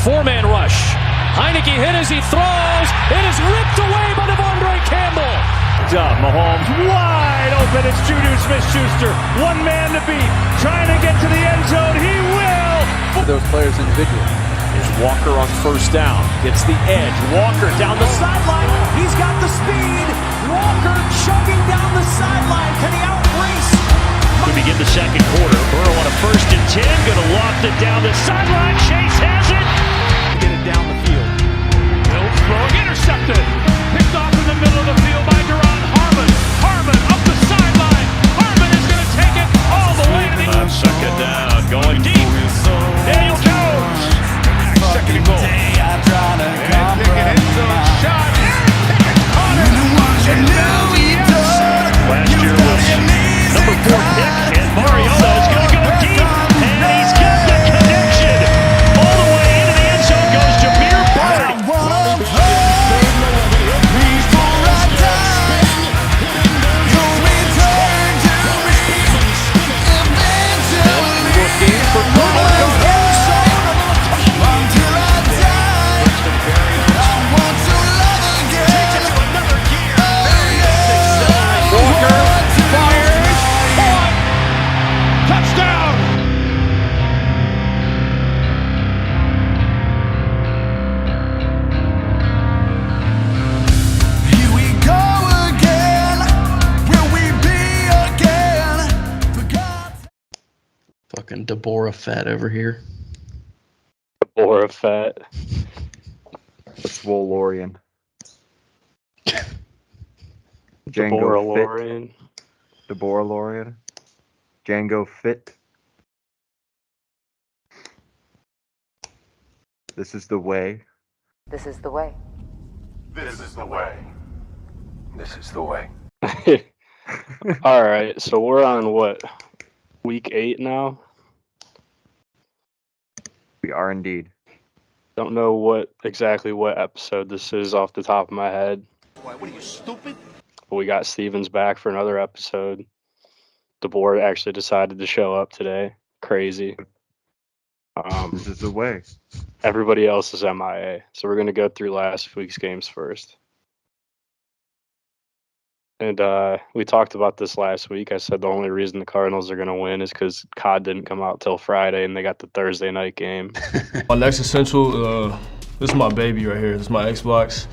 Four-man rush. Heineke hit as he throws. It is ripped away by Devondre Campbell. Mahomes wide open. It's Juju Smith-Schuster. One man to beat. Trying to get to the end zone. He will. Those players individually. Here's Walker on first down. Gets the edge. Walker down the sideline. He's got the speed. Walker chugging down the sideline. Can he outrace? We begin the second quarter. Burrow on a 1st and 10. Going to loft it down the sideline. Chase has it. Get it down the field. Will throw. Intercepted. Picked off in the middle of the field by Duron Harmon. Harmon up the sideline. Harmon is going to take it all the way to the end. Second down. Going deep. Daniel Jones. Second and goal. And Pickett end zone shot. Pickett caught it. Last year was number 4 pick, and Mariota is going to go deep, and he's got the connection. All the way into the end zone goes Jameer Bird. Fucking Deborah Fett over here. Deborah Fett. Swole Lorian. Deborah Django Lorian. Fit. Deborah Lorian. Django Fit. This is the way. This is the way. This is the way. This is the way. All right, so we're on what? Week 8 now? We are indeed. Don't know what episode this is off the top of my head. What are you, stupid? But we got Stevens back for another episode. The board actually decided to show up today. Crazy. This is the way. Everybody else is MIA. So we're going to go through last week's games first. And we talked about this last week. I said the only reason the Cardinals are going to win is because COD didn't come out till Friday, and they got the Thursday night game. My next essential, this is my baby right here. This is my Xbox.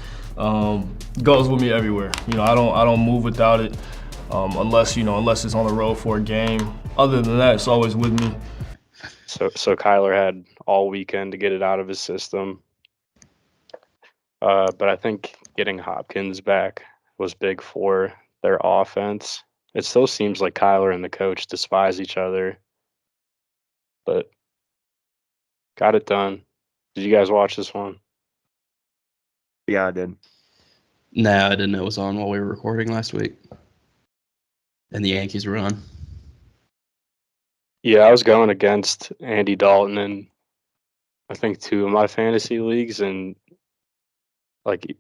Goes with me everywhere. You know, I don't move without it, unless it's on the road for a game. Other than that, it's always with me. So Kyler had all weekend to get it out of his system. But I think getting Hopkins back was big for their offense. It still seems like Kyler and the coach despise each other, but got it done. Did you guys watch this one? Yeah, I did. No, I didn't know it was on while we were recording last week. And the Yankees were on. Yeah, I was going against Andy Dalton in, I think, 2 of my fantasy leagues, and like,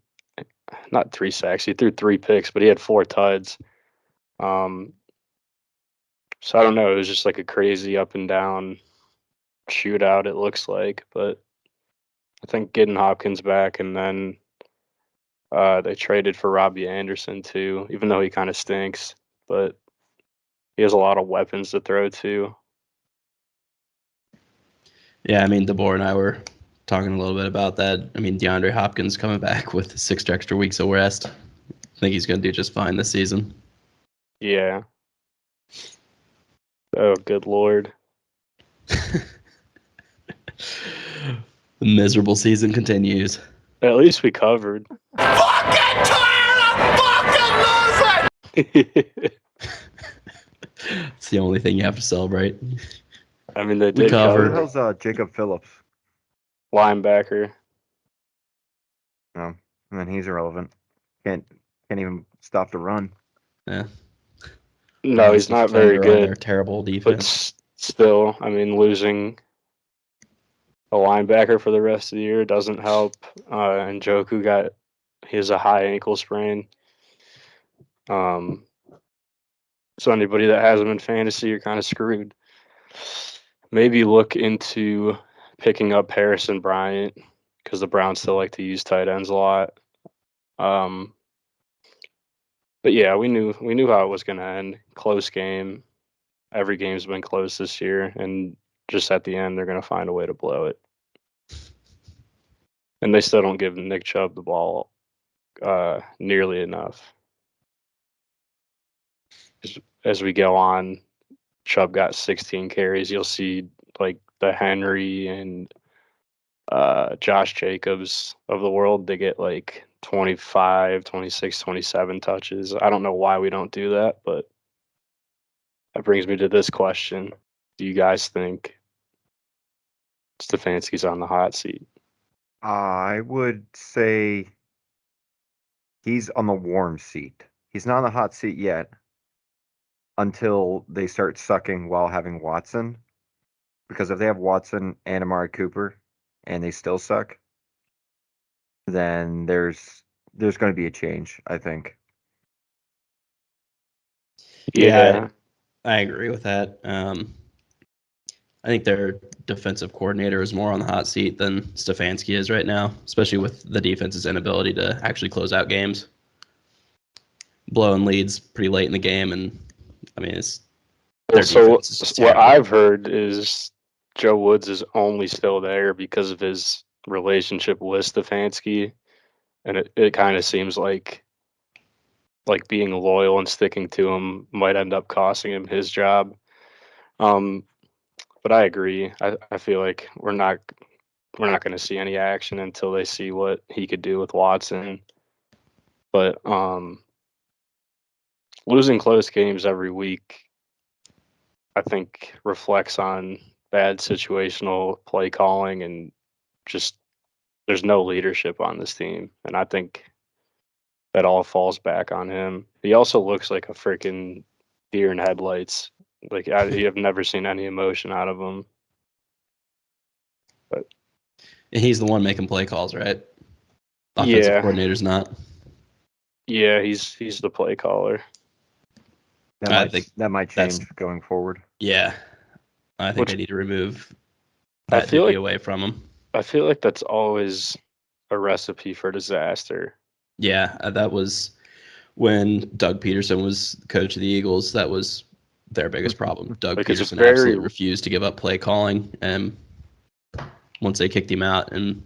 not 3 sacks. He threw 3 picks, but he had 4 tuds. So I don't know. It was just like a crazy up and down shootout, it looks like. But I think getting Hopkins back, and then they traded for Robbie Anderson too, even though he kind of stinks. But he has a lot of weapons to throw to. Yeah, I mean, Deborah and I were talking a little bit about that. I mean, DeAndre Hopkins coming back with 6 extra weeks of rest. I think he's going to do just fine this season. Yeah. Oh, good Lord. The miserable season continues. At least we covered. Fucking tired of fucking losing! It's the only thing you have to celebrate. I mean, they We did covered. cover. How's Jacob Phillips? Linebacker. No, and then he's irrelevant. Can't even stop the run. Yeah. No, he's not very They're good. terrible But defense. still, I mean, losing a linebacker for the rest of the year doesn't help. And Njoku he has a high ankle sprain. So anybody that has him in fantasy, you're kind of screwed. Maybe look into picking up Harrison Bryant because the Browns still like to use tight ends a lot. But yeah, we knew how it was going to end. Close game. Every game's been close this year, and just at the end, they're going to find a way to blow it. And they still don't give Nick Chubb the ball nearly enough. As we go on, Chubb got 16 carries. You'll see like the Henry and Josh Jacobs of the world, they get like 25, 26, 27 touches. I don't know why we don't do that, but that brings me to this question. Do you guys think Stefanski's on the hot seat? I would say he's on the warm seat. He's not on the hot seat yet until they start sucking while having Watson. Because if they have Watson and Amari Cooper and they still suck, then there's going to be a change, I think. Yeah. I agree with that. I think their defensive coordinator is more on the hot seat than Stefanski is right now, especially with the defense's inability to actually close out games. Blowing leads pretty late in the game, and I mean, their defense is just what terrible. I've heard is Joe Woods is only still there because of his relationship with Stefanski, and it kind of seems like being loyal and sticking to him might end up costing him his job. But I agree. I feel like we're not going to see any action until they see what he could do with Watson. But losing close games every week, I think, reflects on bad situational play calling and just there's no leadership on this team. And I think that all falls back on him. He also looks like a freaking deer in headlights. Like you have never seen any emotion out of him. But And he's the one making play calls, right? Offensive coordinator's not. Yeah, he's the play caller. That might change going forward. Yeah. I think they need to remove that feel duty away from him. I feel like that's always a recipe for disaster. Yeah, that was when Doug Peterson was coach of the Eagles. That was their biggest problem. Doug Peterson absolutely refused to give up play calling, and once they kicked him out, and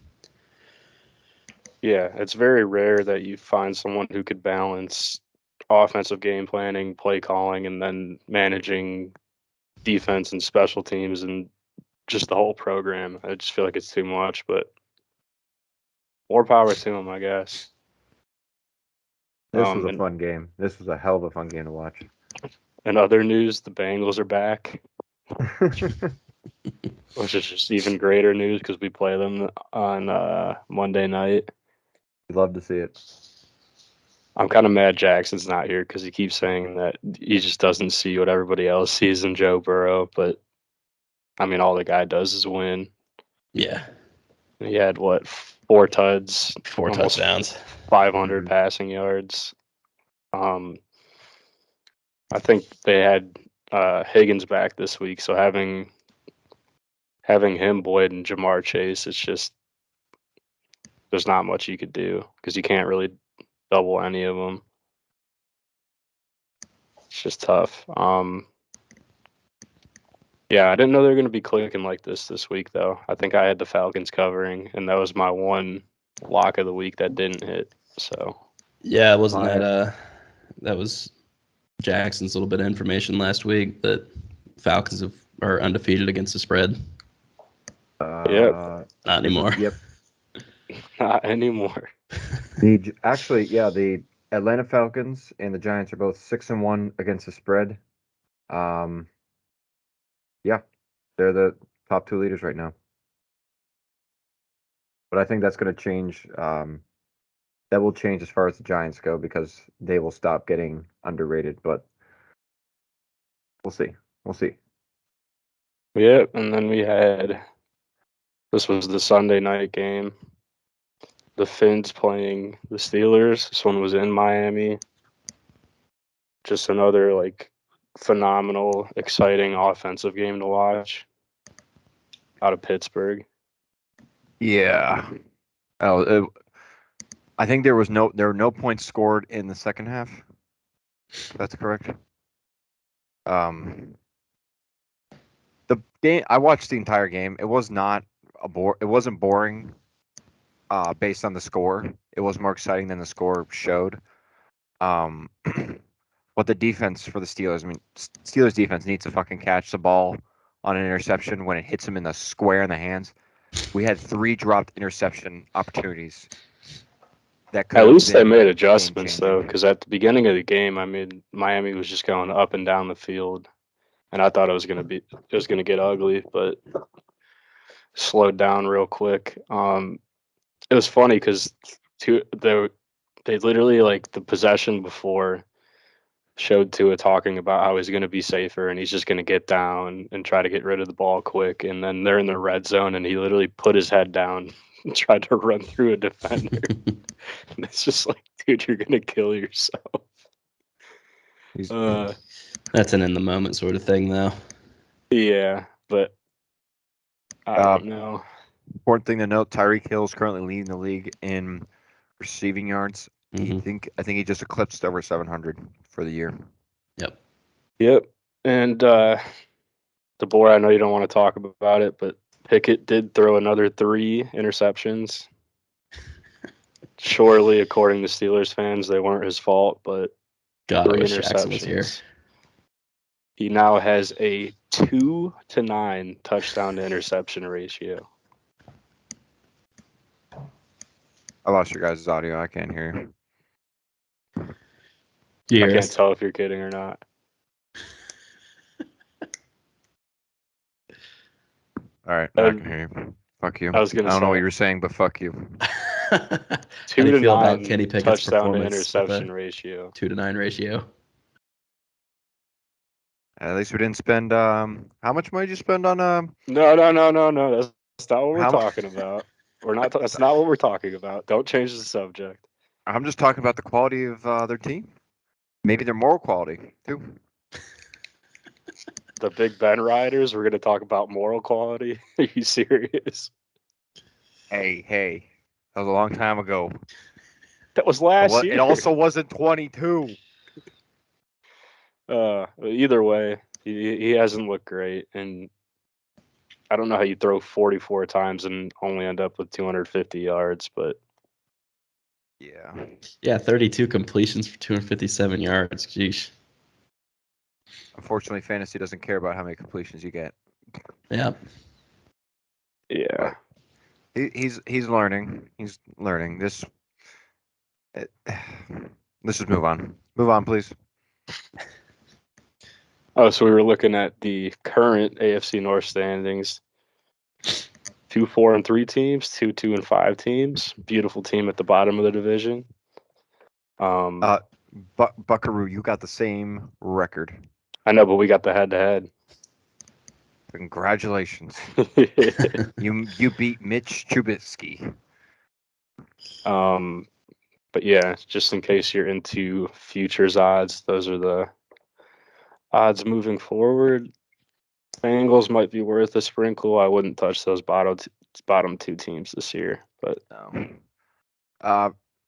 yeah, it's very rare that you find someone who could balance offensive game planning, play calling, and then managing defense and special teams and just the whole program. I just feel like it's too much, but more power to him, I guess. This was a fun game. This was a hell of a fun game to watch. In other news, the Bengals are back, which is just even greater news because we play them on Monday night. We'd love to see it. I'm kind of mad Jackson's not here because he keeps saying that he just doesn't see what everybody else sees in Joe Burrow. But, I mean, all the guy does is win. Yeah. He had, what, 4 touchdowns? 4 touchdowns. 500 passing yards. I think they had Higgins back this week, so having him, Boyd, and Jamar Chase, it's just there's not much you could do because you can't really double any of them. It's just tough. Yeah, I didn't know they were going to be clicking like this week, though. I think I had the Falcons covering, and that was my one lock of the week that didn't hit. So yeah, wasn't that was Jackson's little bit of information last week that Falcons are undefeated against the spread. Yep. Not anymore. Yep. Not anymore. The Atlanta Falcons and the Giants are both 6-1 against the spread. Yeah, they're the top 2 leaders right now. But I think that's going to change. That will change as far as the Giants go because they will stop getting underrated. But we'll see. We'll see. Yep, and then this was the Sunday night game. The Finns playing the Steelers. This one was in Miami. Just another phenomenal, exciting offensive game to watch out of Pittsburgh. Yeah. Oh, I think there were no points scored in the second half. That's correct. The game, I watched the entire game. It was not it wasn't boring. Based on the score, it was more exciting than the score showed. But the defense for the Steelers, I mean, Steelers defense needs to fucking catch the ball on an interception when it hits them in the square in the hands. We had 3 dropped interception opportunities that could At have least they been made adjustments though, game-changing. because at the beginning of the game, I mean, Miami was just going up and down the field, and I thought it was gonna get ugly, but slowed down real quick. It was funny because they literally like the possession before showed Tua talking about how he's going to be safer and he's just going to get down and try to get rid of the ball quick. And then they're in the red zone and he literally put his head down and tried to run through a defender. And it's just like, dude, you're going to kill yourself. He's, That's an in the moment sort of thing, though. Yeah, but I don't know. Important thing to note: Tyreek Hill is currently leading the league in receiving yards. I think he just eclipsed over 700 for the year. Yep. And the boy, I know you don't want to talk about it, but Pickett did throw another 3 interceptions. Surely, according to Steelers fans, they weren't his fault, but God, I 3 wish Jackson was here. interceptions. He now has a 2-9 touchdown to interception ratio. I lost your guys' audio. I can't hear you. I can't tell if you're kidding or not. All right, now I can hear you. Fuck you. I was gonna don't know what say you were saying, but fuck you. 2 do you to feel about 9 Kenny Pickett's touchdown to performance with a interception ratio. 2 to 9 ratio? At least we didn't spend. How much money did you spend on? No. That's not what we're How mu- talking about. We're not. That's not what we're talking about. Don't change the subject. I'm just talking about the quality of their team. Maybe their moral quality too. The Big Ben riders. We're gonna talk about moral quality. Are you serious? Hey, that was a long time ago. That was last year. It also wasn't 22. Either way, he hasn't looked great, and I don't know how you throw 44 times and only end up with 250 yards, but Yeah. 32 completions for 257 yards. Jeez. Unfortunately, fantasy doesn't care about how many completions you get. Yeah. yeah. But he's learning. He's learning. Let's just move on. Move on, please. Oh, so we were looking at the current AFC North standings. 2 4-3 teams, 2 2-5 teams. Beautiful team at the bottom of the division. Buckaroo, you got the same record. I know, but we got the head-to-head. Congratulations. You beat Mitch Trubisky. But yeah, just in case you're into futures odds, those are the odds moving forward. Bengals might be worth a sprinkle. I wouldn't touch those bottom 2 teams this year, but no.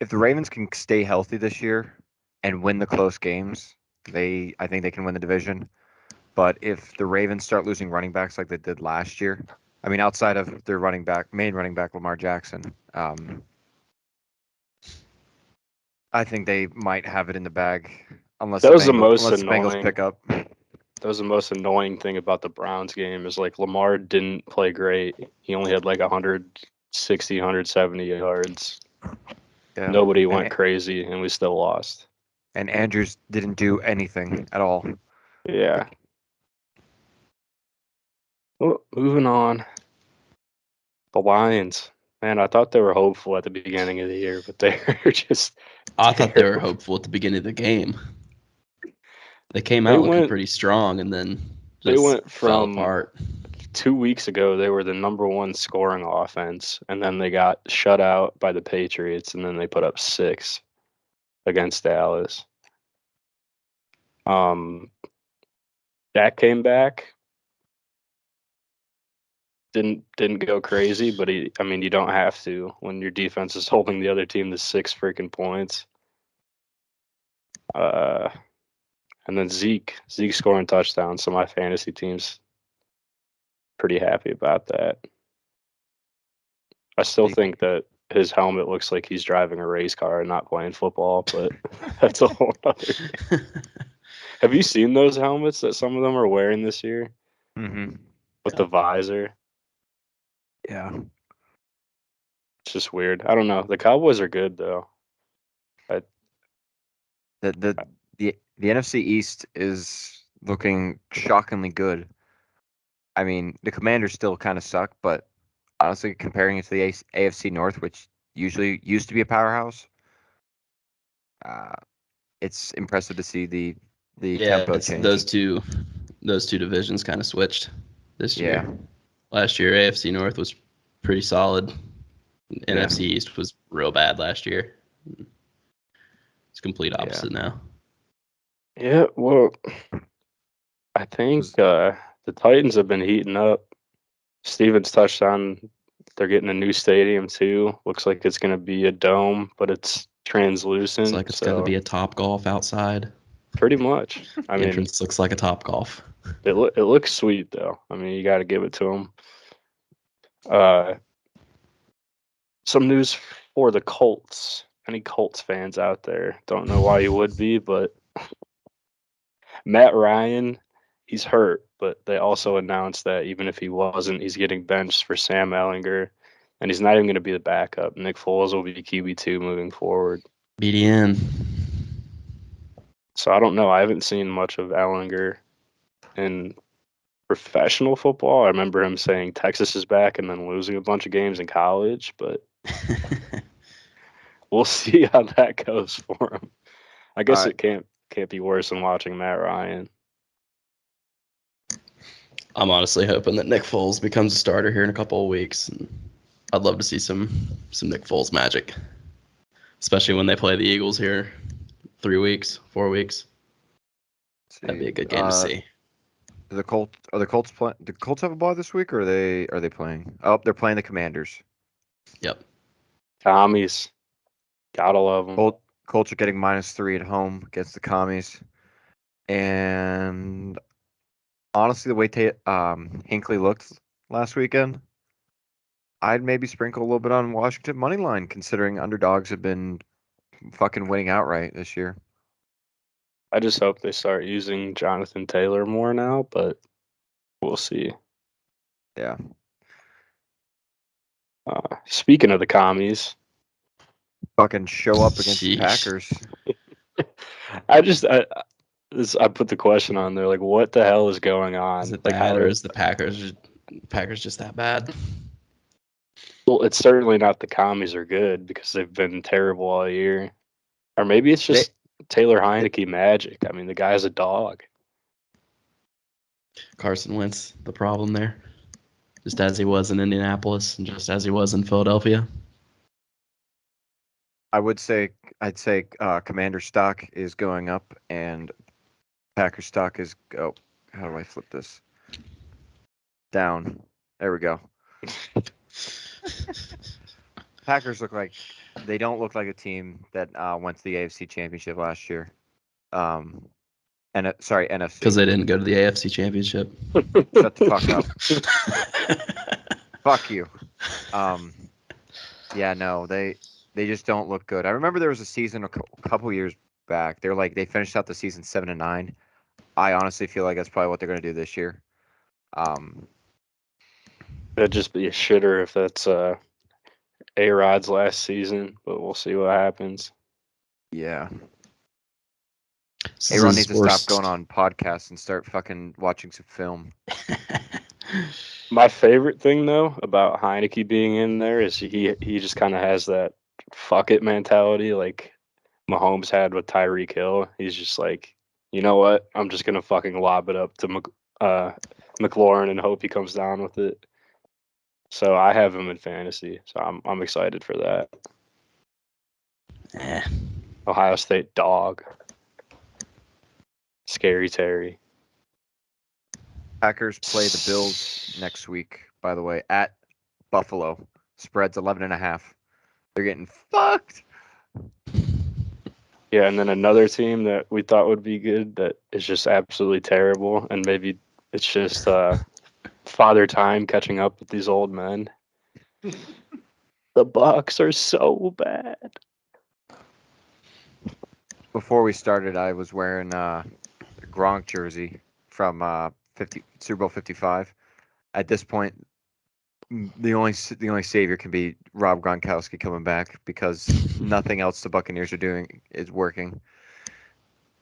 If the Ravens can stay healthy this year and win the close games, I think they can win the division. But if the Ravens start losing running backs like they did last year, I mean, outside of their main running back Lamar Jackson, I think they might have it in the bag unless the Bengals pick up. That was the most annoying thing about the Browns game is like Lamar didn't play great. He only had like 160, 170 yards. Yeah. Nobody went crazy, and we still lost. And Andrews didn't do anything at all. Yeah. Well, moving on. The Lions. Man, I thought they were hopeful at the beginning of the year, but they're just. I thought they were hopeful at the beginning of the game. They came out looking pretty strong, and then they went fell from apart. 2 weeks ago. They were the number 1 scoring offense, and then they got shut out by the Patriots, and then they put up 6 against Dallas. Dak came back. didn't go crazy, but you don't have to when your defense is holding the other team to 6 freaking points. And then Zeke scoring touchdowns, so my fantasy team's pretty happy about that. I still think that his helmet looks like he's driving a race car and not playing football, but that's a whole other thing. Have you seen those helmets that some of them are wearing this year? Mm-hmm. With the visor? Yeah. It's just weird. I don't know. The Cowboys are good though. The NFC East is looking shockingly good. I mean, the Commanders still kind of suck, but honestly, comparing it to the AFC North, which usually used to be a powerhouse, it's impressive to see the tempo change. those two divisions kind of switched this year. Last year, AFC North was pretty solid. NFC East was real bad last year. It's complete opposite now. Yeah, well, I think the Titans have been heating up. Stevens touched on they're getting a new stadium too. Looks like it's going to be a dome, but it's translucent. It's like it's going to be a Topgolf outside. Pretty much. The entrance looks like a Topgolf. It looks sweet though. I mean, you got to give it to them. Some news for the Colts. Any Colts fans out there? Don't know why you would be, but Matt Ryan, he's hurt, but they also announced that even if he wasn't, he's getting benched for Sam Ehlinger, and he's not even going to be the backup. Nick Foles will be QB2 moving forward. BDN. So I don't know. I haven't seen much of Ehlinger in professional football. I remember him saying Texas is back and then losing a bunch of games in college, but we'll see how that goes for him. I guess it can't be worse than watching Matt Ryan. I'm honestly hoping that Nick Foles becomes a starter here in a couple of weeks. And I'd love to see some Nick Foles magic, especially when they play the Eagles here 4 weeks. That'd be a good game to see. Are the Colts playing? The Colts have a bye this week, or are they playing? Oh, they're playing the Commanders. Yep. Commies, gotta love them. Colts are getting -3 at home against the Commies, and honestly, the way Hinckley looked last weekend, I'd maybe sprinkle a little bit on Washington money line, considering underdogs have been fucking winning outright this year. I just hope they start using Jonathan Taylor more now, but we'll see. Yeah. Speaking of the Commies, fucking show up against the Packers. I put the question on there, like, what the hell is going on? Is it like, that, or is the Packers just that bad? Well, it's certainly not the Commies are good because they've been terrible all year. Or maybe it's just Taylor Heineke magic. I mean, the guy's a dog. Carson Wentz, the problem there. Just as he was in Indianapolis and just as he was in Philadelphia. I'd say Commander stock is going up and Packer stock is how do I flip this? Down. There we go. Packers don't look like a team that went to the AFC Championship last year. NFC. Because they didn't go to the AFC Championship. Shut the fuck up. Fuck you. Yeah, no, they just don't look good. I remember there was a season a couple years back. They finished out the season 7-9. I honestly feel like that's probably what they're going to do this year. That'd just be a shitter if that's A-Rod's last season, but we'll see what happens. Yeah. A-Rod needs to stop going on podcasts and start fucking watching some film. My favorite thing, though, about Heineke being in there is he just kind of has that fuck it mentality like Mahomes had with Tyreek Hill. He's just like, you know what? I'm just going to fucking lob it up to McLaurin and hope he comes down with it. So I have him in fantasy, so I'm excited for that. Ohio State dog. Scary Terry. Packers play the Bills next week, by the way, at Buffalo. Spread's 11.5. They're getting fucked. Yeah, and then another team that we thought would be good that is just absolutely terrible, and maybe it's just father time catching up with these old men. The Bucks are so bad. Before we started, I was wearing a Gronk jersey from 50 Super Bowl 55. At this point, the only savior can be Rob Gronkowski coming back because nothing else the Buccaneers are doing is working.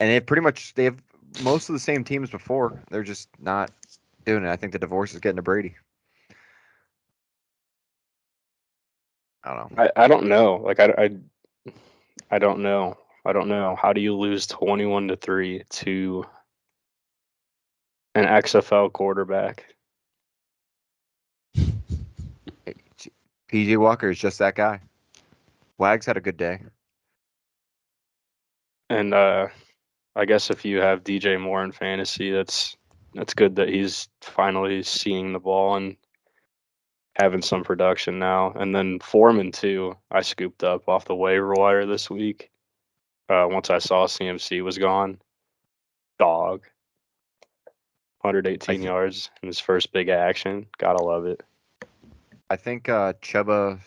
And they have most of the same teams before. They're just not doing it. I think the divorce is getting to Brady. I don't know. I don't know. Like I don't know. I don't know. How do you lose 21-3 to an XFL quarterback? PJ Walker is just that guy. Wags had a good day. And I guess if you have DJ Moore in fantasy, that's good that he's finally seeing the ball and having some production now. And then Foreman too, I scooped up off the waiver wire this week. Once I saw CMC was gone. Dog. 118 yards in his first big action. Gotta love it. I think Chuba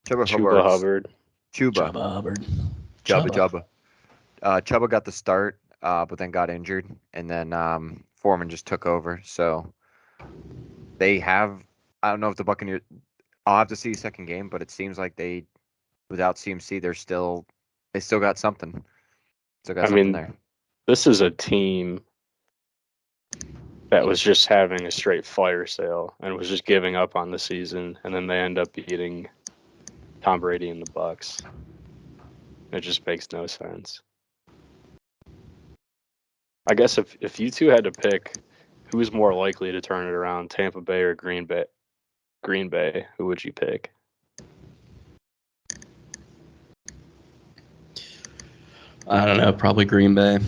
Hubbard. Chuba got the start, but then got injured, and then Foreman just took over. So they have. I don't know if the Buccaneers. I'll have to see second game, but it seems like without CMC, they still got something. Still got something there. This is a team that was just having a straight fire sale and was just giving up on the season, and then they end up beating Tom Brady and the Bucks. It just makes no sense. I guess if you two had to pick who's more likely to turn it around, Tampa Bay or Green Bay, who would you pick? I don't know, probably Green Bay.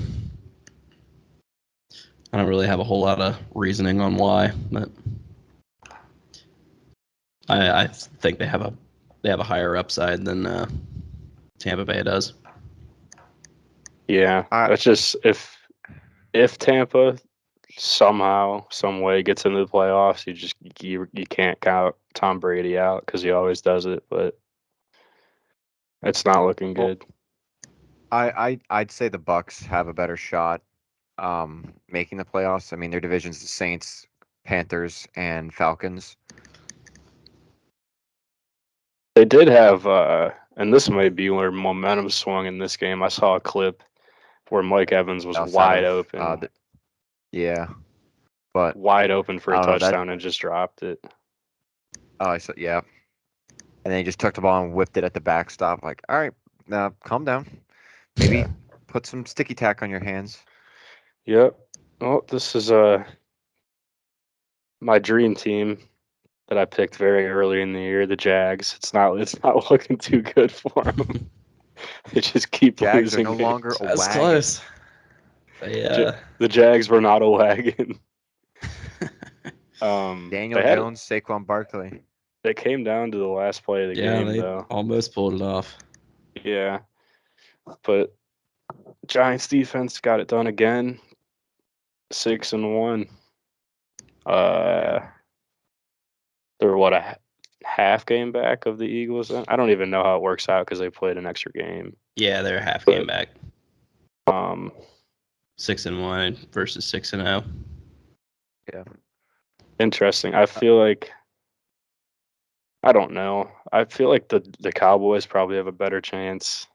I don't really have a whole lot of reasoning on why, but I think they have a higher upside than Tampa Bay does. Yeah, that's just if Tampa somehow, some way gets into the playoffs, you can't count Tom Brady out because he always does it, but it's not looking good. I'd say the Bucks have a better shot making the playoffs. I mean, their division's the Saints, Panthers, and Falcons. They did have, and this might be where momentum swung in this game. I saw a clip where Mike Evans was wide open. Yeah, but wide open for a touchdown and just dropped it. Oh, yeah. And then he just took the ball and whipped it at the backstop. Like, all right, now calm down. Maybe put some sticky tack on your hands. Yep. Well, this is my dream team that I picked very early in the year, the Jags. It's not looking too good for them. They just keep Jags losing. Are no longer a That's wagon. close. Yeah. The Jags were not a wagon. Daniel Jones, Saquon Barkley. It came down to the last play of the game, they though. almost pulled it off. Yeah. But Giants defense got it done again. 6-1. They're a half game back of the Eagles. I don't even know how it works out because they played an extra game. Yeah, they're a half game back. 6-1 versus 6-0. Yeah. Interesting. I feel like I don't know. I feel like the Cowboys probably have a better chance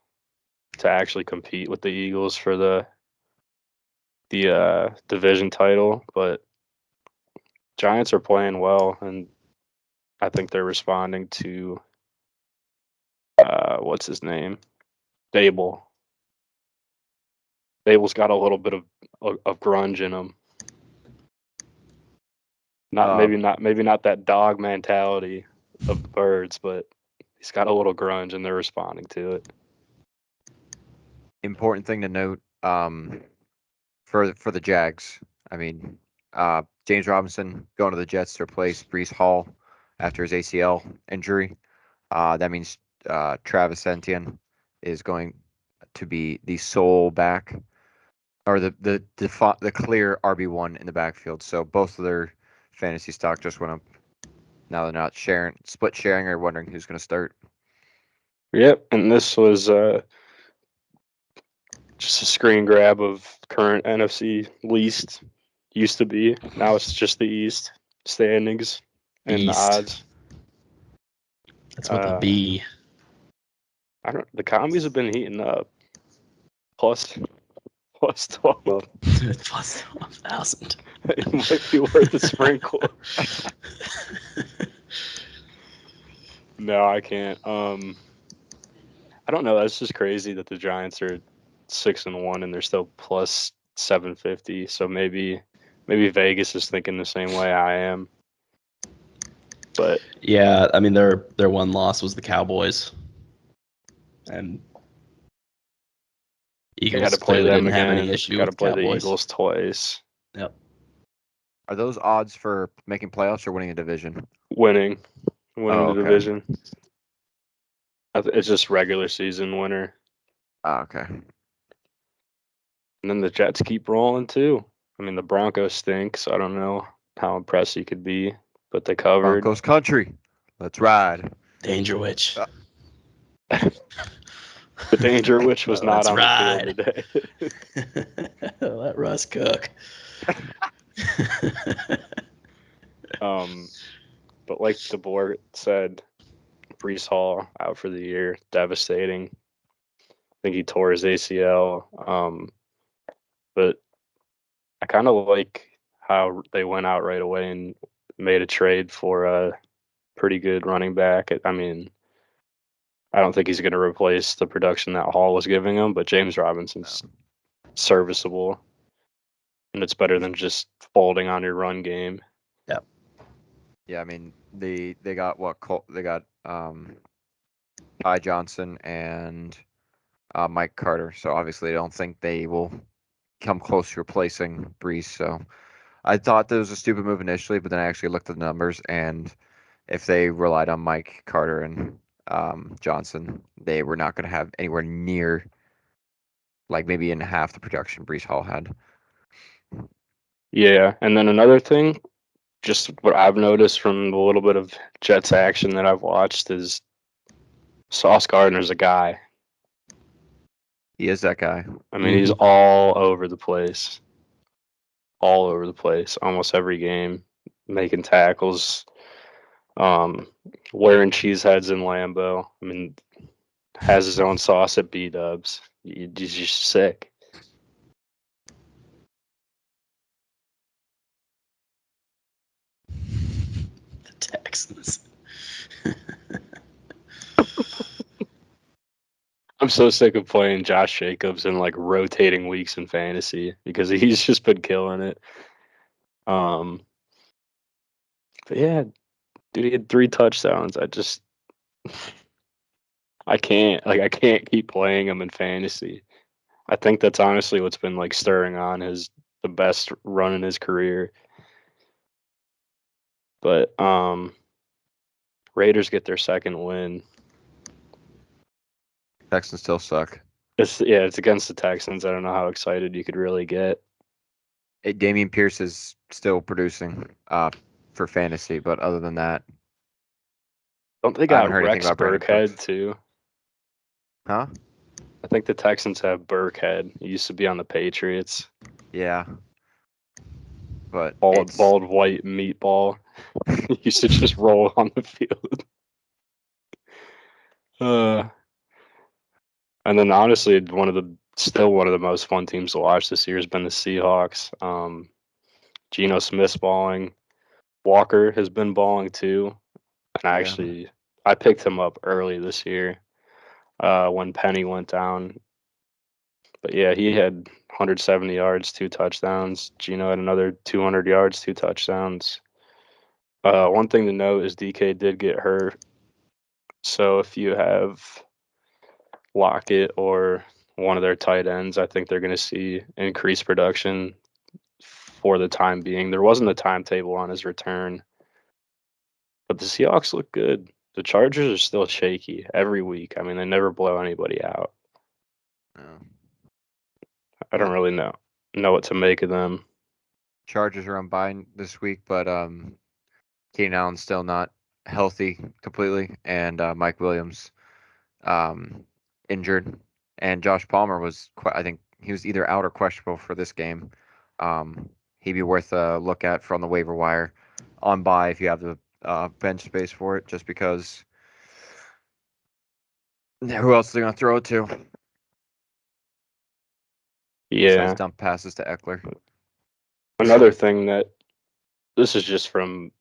to actually compete with the Eagles for the division title, but Giants are playing well, and I think they're responding to what's his name? Dable. Dable's got a little bit of grunge in him. Maybe not that dog mentality of the Birds, but he's got a little grunge, and they're responding to it. Important thing to note for the Jags. I mean, James Robinson going to the Jets to replace Breece Hall. after his ACL injury. That means Travis Etienne is going to be the sole back, or the clear RB1 in the backfield. So both of their fantasy stock just went up. Now they're not split sharing, or wondering who's going to start. Yep, and this was just a screen grab of current NFC least used to be. Now it's just the East standings and the Beast. odds. That's with a B. The commies have been heating up. Plus 12. Plus 12,000. It might be worth a sprinkle. No, I can't. I don't know. That's just crazy that the Giants are 6-1 and they're still plus 750. So maybe Vegas is thinking the same way I am. But Yeah, I mean their one loss was the Cowboys, and Eagles got to play clearly them didn't have again. any issue Got to with play Cowboys. the Eagles twice. Yep. Are those odds for making playoffs or winning a division? Winning Oh, the okay. division. It's just regular season winner. Okay. And then the Jets keep rolling too. I mean, the Broncos stink, so I don't know how impressed you could be, but they covered. Broncos country. Let's ride. Danger Witch. The Danger Witch was not Let's on ride. the field today. Let Russ cook. But like DeBoer said, Brees Hall out for the year, devastating. I think he tore his ACL. But I kind of like how they went out right away and made a trade for a pretty good running back. I mean, I don't think he's going to replace the production that Hall was giving him, but James Robinson's serviceable, and it's better than just folding on your run game. Yep. Yeah, I mean they got they got Ty Johnson and Mike Carter. So obviously I don't think they will come close to replacing Brees. So I thought that was a stupid move initially, but then I actually looked at the numbers, and if they relied on Mike Carter and Johnson, they were not going to have anywhere near, like maybe in half the production Brees Hall had. Yeah, and then another thing, just what I've noticed from the little bit of Jets action that I've watched is Sauce Gardner's a guy. He is that guy. I mean, he's all over the place. All over the place, almost every game, making tackles, wearing cheese heads in Lambeau. I mean, has his own sauce at B-dubs. He's just sick. The Texans. I'm so sick of playing Josh Jacobs in like rotating weeks in fantasy because he's just been killing it. But yeah, dude, he had 3 touchdowns. I can't keep playing him in fantasy. I think that's honestly what's been like stirring on the best run in his career. But Raiders get their second win. Texans still suck. It's against the Texans. I don't know how excited you could really get. Damian Pierce is still producing for fantasy, but other than that, Don't they I got haven't heard anything Rex about Brandon Burkhead Cooks. too? Huh? I think the Texans have Burkhead. He used to be on the Patriots. Yeah. But Bald white meatball. He used to just roll on the field. And then honestly, still one of the most fun teams to watch this year has been the Seahawks. Geno Smith's balling. Walker has been balling too. And I picked him up early this year when Penny went down. But yeah, he had 170 yards, 2 touchdowns. Geno had another 200 yards, 2 touchdowns. One thing to note is DK did get hurt. So if you have Lockett or one of their tight ends, I think they're going to see increased production for the time being. There wasn't a timetable on his return. But the Seahawks look good. The Chargers are still shaky every week. I mean, they never blow anybody out. No. I don't really know what to make of them. Chargers are on bye this week, but Keenan Allen's still not healthy completely, and Mike Williams injured, and Josh Palmer was I think he was either out or questionable for this game. He'd be worth a look at from the waiver wire on bye if you have the bench space for it, just because who else are they going to throw it to? Yeah. Besides dump passes to Eckler. Another thing that this is just from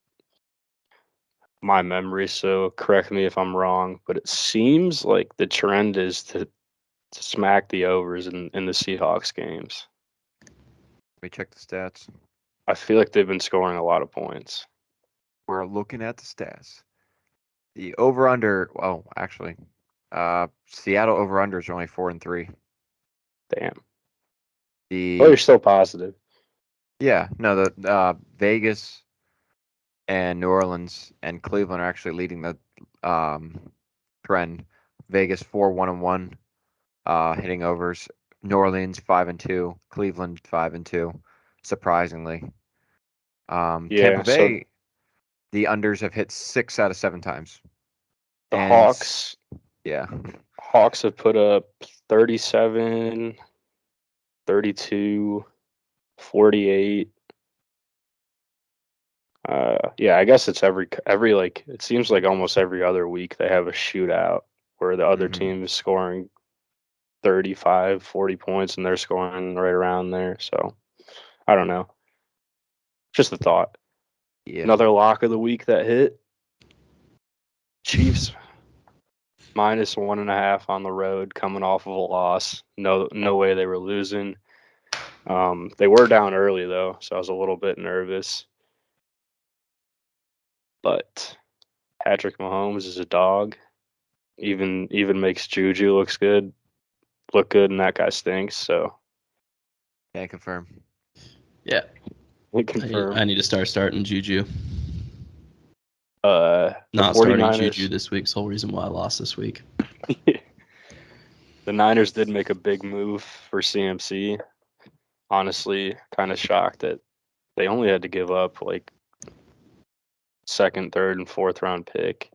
my memory, so correct me if I'm wrong, but it seems like the trend is to smack the overs in the Seahawks games. Let me check the stats. I feel like they've been scoring a lot of points. We're looking at the stats. The over-under, well, actually, Seattle over-unders are only 4-3. Damn. The Oh, you're still positive. Yeah, no, the Vegas and New Orleans and Cleveland are actually leading the trend. Vegas 4-1-1, hitting overs. New Orleans 5-2. Cleveland 5-2. Surprisingly, Tampa So Bay, the unders have hit 6 out of 7 times. the And Hawks Yeah, Hawks have put up 37, 32, 48. Yeah, I guess it's every like it seems like almost every other week they have a shootout where the other team is scoring 35, 40 points and they're scoring right around there. So I don't know. Just a thought. yeah. Another lock of the week that hit. Chiefs -1.5 on the road, coming off of a loss. No way they were losing. They were down early though, so I was a little bit nervous. But Patrick Mahomes is a dog. Even makes Juju look good, and that guy stinks. So Can't confirm. Yeah, we confirm. I need to starting Juju. The Not starting 49ers, Juju this week's whole reason why I lost this week. The Niners did make a big move for CMC. Honestly, kind of shocked that they only had to give up like second, third, and fourth round pick.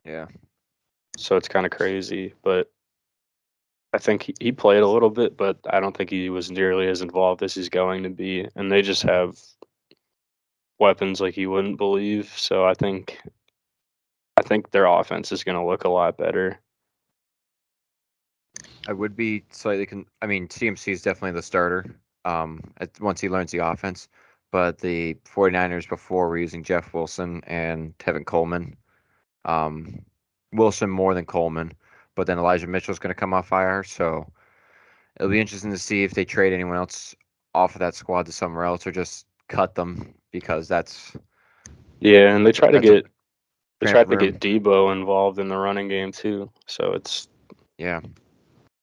Yeah. So it's kind of crazy, but I think he played a little bit, but I don't think he was nearly as involved as he's going to be. And they just have weapons like you wouldn't believe. So I think their offense is going to look a lot better. I would be slightly. I mean, CMC is definitely the starter. Once he learns the offense, but the 49ers before were using Jeff Wilson and Tevin Coleman. Wilson more than Coleman, but then Elijah Mitchell's going to come off IR, so it'll be interesting to see if they trade anyone else off of that squad to somewhere else or just cut them, because that's and they tried to get room. Debo involved in the running game too. So it's Yeah.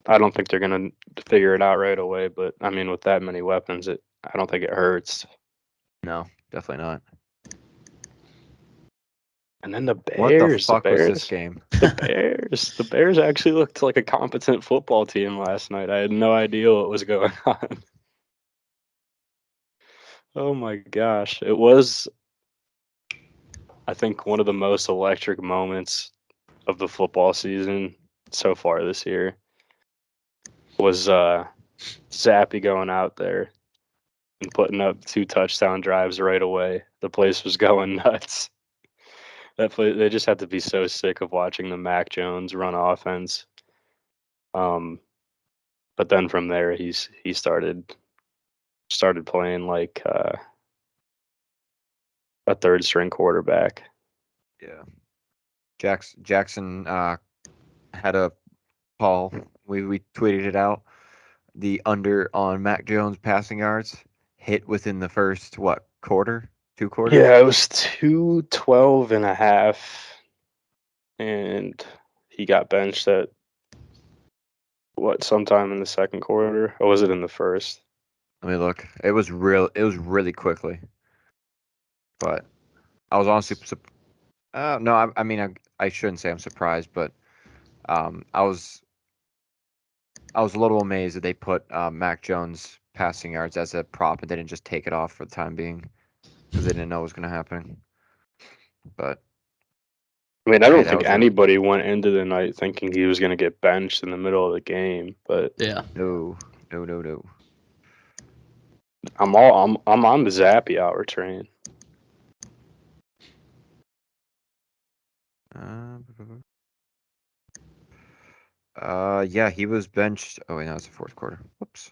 I don't think they're going to figure it out right away, but I mean with that many weapons, I don't think it hurts. No, definitely not. And then the Bears. What the fuck was this game? The Bears actually looked like a competent football team last night. I had no idea what was going on. Oh my gosh. It was, I think, one of the most electric moments of the football season so far this year was Zappy going out there and putting up 2 touchdown drives right away. The place was going nuts. They just have to be so sick of watching the Mac Jones run offense. But then from there, he started playing like a third string quarterback. Yeah. Jackson had a call. We tweeted it out. The under on Mac Jones passing yards hit within the first quarter? 2 quarters? Yeah, it was 212.5, and he got benched at sometime in the second quarter, or was it in the first? Let me look. It was really quickly. But I was honestly No, I mean, I shouldn't say I'm surprised, but I was a little amazed that they put Mac Jones passing yards as a prop and they didn't just take it off for the time being because they didn't know it was going to happen. But I mean, I hey, don't that think was anybody went into the night thinking he was going to get benched in the middle of the game, but Yeah. no. I'm on the Zappy hour train. Yeah, he was benched. Oh wait, no, it's the fourth quarter. Whoops.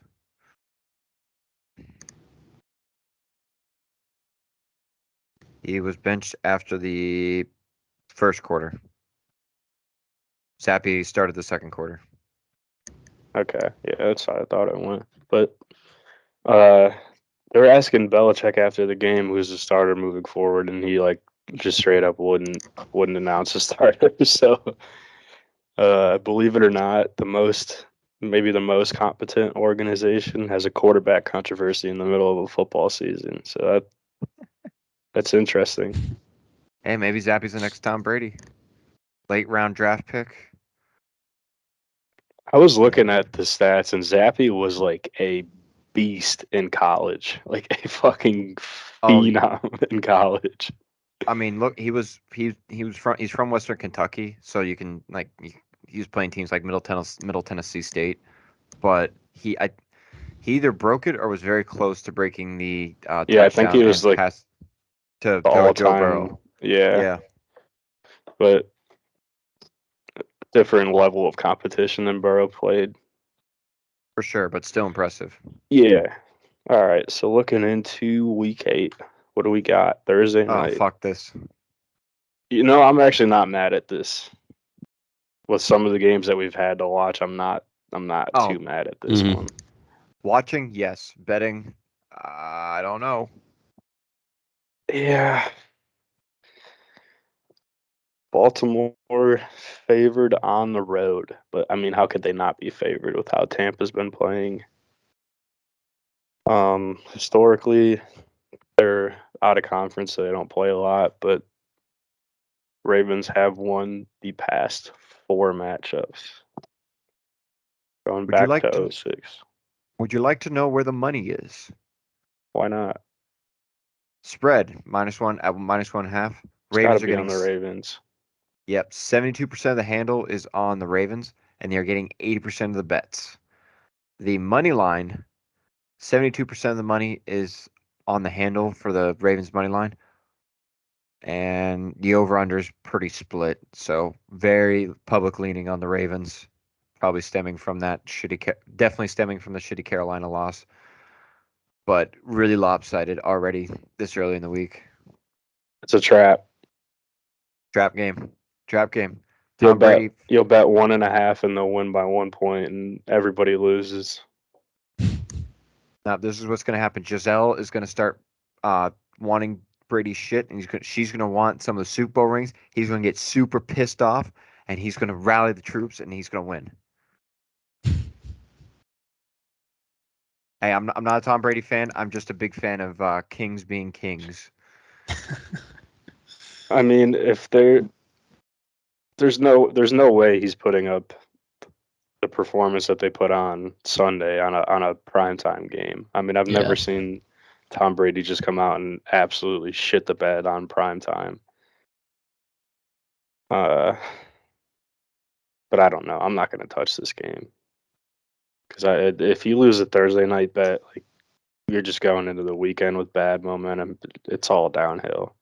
He was benched after the first quarter. Zappy started the second quarter. Okay, yeah, that's how I thought it went. But they were asking Belichick after the game who's the starter moving forward, and he like just straight up wouldn't announce a starter. So, believe it or not, maybe the most competent organization has a quarterback controversy in the middle of a football season. So that's interesting. Hey, maybe Zappy's the next Tom Brady. Late round draft pick. I was looking at the stats, and Zappy was like a beast in college, like a fucking Oh, phenom in college. I mean, look, he's from Western Kentucky, so you can like he was playing teams like Middle Tennessee State, but he either broke it or was very close to breaking the Yeah, I think touchdown he was and like pass to the Joe all-time. Burrow. Yeah, Yeah, but different level of competition than Burrow played. for sure, but still impressive. Yeah. All right. So looking into week 8, what do we got? Thursday Oh, night. fuck this. You know, I'm actually not mad at this. With some of the games that we've had to watch, I'm not Oh. too mad at this Mhm. one. Watching, yes. Betting, I don't know. Yeah. Baltimore favored on the road, but I mean, how could they not be favored with how Tampa's been playing? Historically, they're out of conference, so they don't play a lot, but Ravens have won the past 4 matchups. Going Would you back like to to 06. Would you like to know where the money is? Why not? Spread -1 at -1.5. It's got to Ravens are be on getting the Ravens. Yep, 72% of the handle is on the Ravens, and they're getting 80% of the bets. The money line, 72% of the money is on the handle for the Ravens money line, and the over/under is pretty split. So very public leaning on the Ravens, probably stemming from that definitely stemming from the shitty Carolina loss, but really lopsided already this early in the week. It's a trap. Trap game. You'll Tom Brady. bet 1.5 and they'll win by 1 point, and everybody loses. Now, this is what's going to happen. Giselle is going to start wanting Brady's shit, and she's going to want some of the Super Bowl rings. He's going to get super pissed off, and he's going to rally the troops, and he's going to win. Hey, I'm not a Tom Brady fan. I'm just a big fan of kings being kings. I mean, if there's no way he's putting up the performance that they put on Sunday on a primetime game. I mean, I've never seen Tom Brady just come out and absolutely shit the bed on primetime. But I don't know. I'm not going to touch this game because if you lose a Thursday night bet, like you're just going into the weekend with bad momentum. It's all downhill.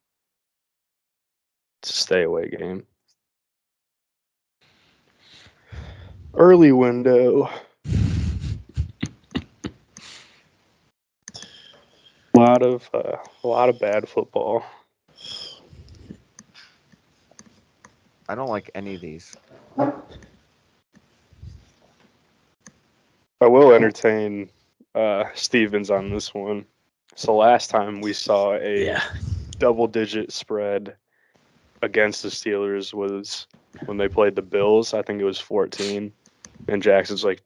It's a stay away game. Early window. A lot of bad football. I don't like any of these. I will entertain Stevens on this one. So last time we saw a double-digit spread against the Steelers was when they played the Bills. I think it was 14. And Jackson's like,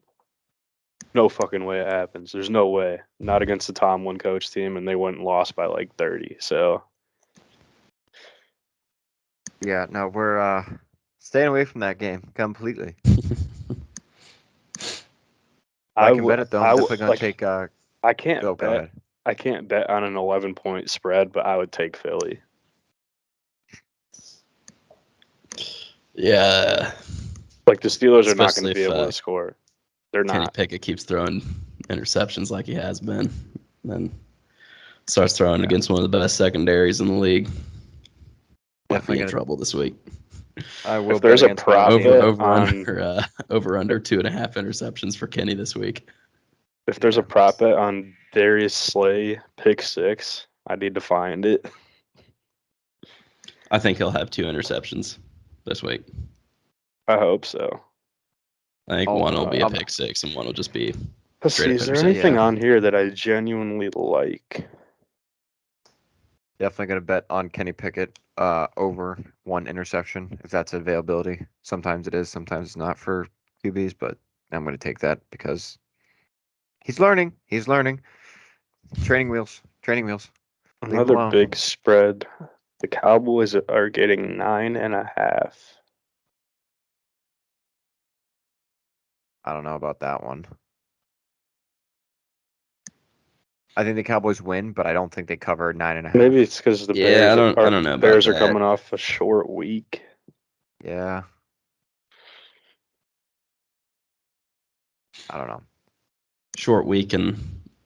no fucking way it happens. There's no way. Not against the Tomlin coach team, and they went and lost by like 30. So Yeah, no, we're staying away from that game completely. I can bet it though. I'm definitely gonna take. I Go can't bet. ahead. I can't bet on an 11-point spread, but I would take Philly. Yeah. Like the Steelers are not going Especially to be if able to score. They're Kenny not. Pickett keeps throwing interceptions like he has been, then starts throwing against one of the best secondaries in the league. Might be in trouble this week. I will If there's bet a against my own prop team. bet Over on under over under 2.5 interceptions for Kenny this week. if there's Yeah. a prop bet on Darius Slay pick 6, I need to find it. I think he'll have 2 interceptions this week. I hope so. I think Oh, one will be a um, pick 6 and one will just be Let's straight see, up is there interception. anything Yeah. on here that I genuinely like? Definitely gonna bet on Kenny Pickett over 1 interception if that's availability. Sometimes it is, sometimes it's not for QBs, but I'm gonna take that because he's learning. He's learning. Training wheels. Training wheels. Leave him Another alone. big spread. The Cowboys are getting 9.5. I don't know about that one. I think the Cowboys win, but I don't think they cover 9.5. Maybe it's because the Yeah, Bears I don't know about Bears are that. coming off a short week. Yeah. I don't know. Short week and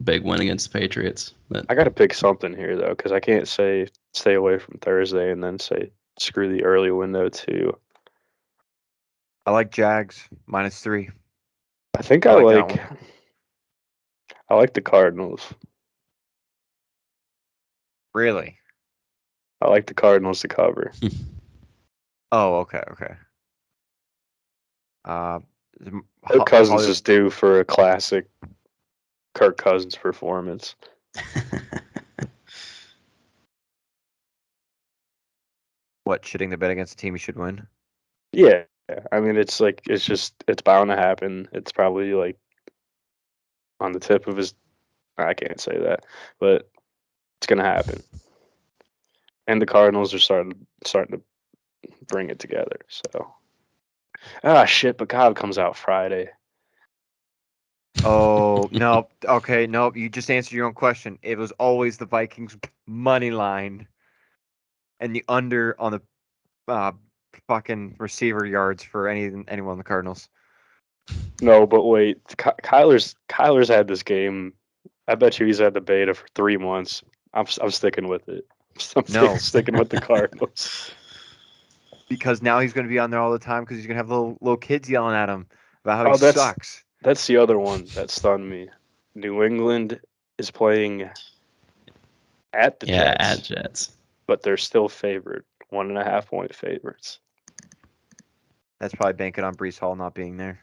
big win against the Patriots. But I got to pick something here though, because I can't say stay away from Thursday and then say screw the early window too. I like Jags -3. I think I I like that like I like the Cardinals. Really? I like the Cardinals to cover. Oh, okay, okay. Uh, Kirk Cousins Holly, is due for a classic Kirk Cousins performance. what, shitting the bed against a team you should win? Yeah, I mean it's bound to happen. It's probably like on the tip of his. I can't say that, but it's gonna happen. And the Cardinals are starting to bring it together. So shit, but God comes out Friday. Oh, no. Okay, no, you just answered your own question. It was always the Vikings money line and the under on the fucking receiver yards for anyone on the Cardinals. No, but wait, Kyler's had this game. I bet you he's had the beta for 3 months. I'm sticking with it. No. Sticking with the Cardinals. Because now he's going to be on there all the time because he's going to have little kids yelling at him about how Oh, he sucks. That's the other one that stunned me. New England is playing at the Jets, at Jets. but they're still favored, 1.5 point favorites. That's probably banking on Brees Hall not being there.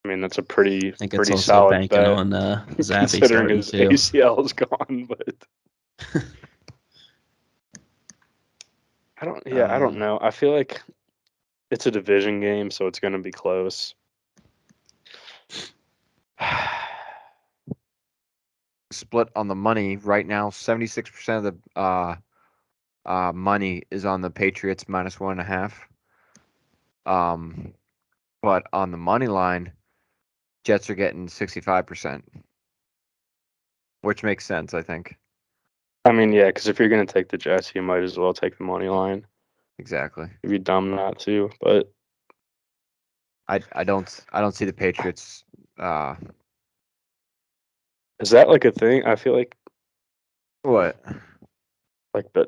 I mean, that's a pretty I think it's also solid banking bet, on Zappy considering starting his too. ACL is gone. But I don't know. I feel like it's a division game, so it's going to be close. Split on the money right now. 76% of the money is on the Patriots -1.5. But on the money line, Jets are getting 65%, which makes sense, I think. I mean, yeah, because if you're going to take the Jets, you might as well take the money line. Exactly. You'd be dumb not to. But I don't see the Patriots. is that like a thing? I feel like What?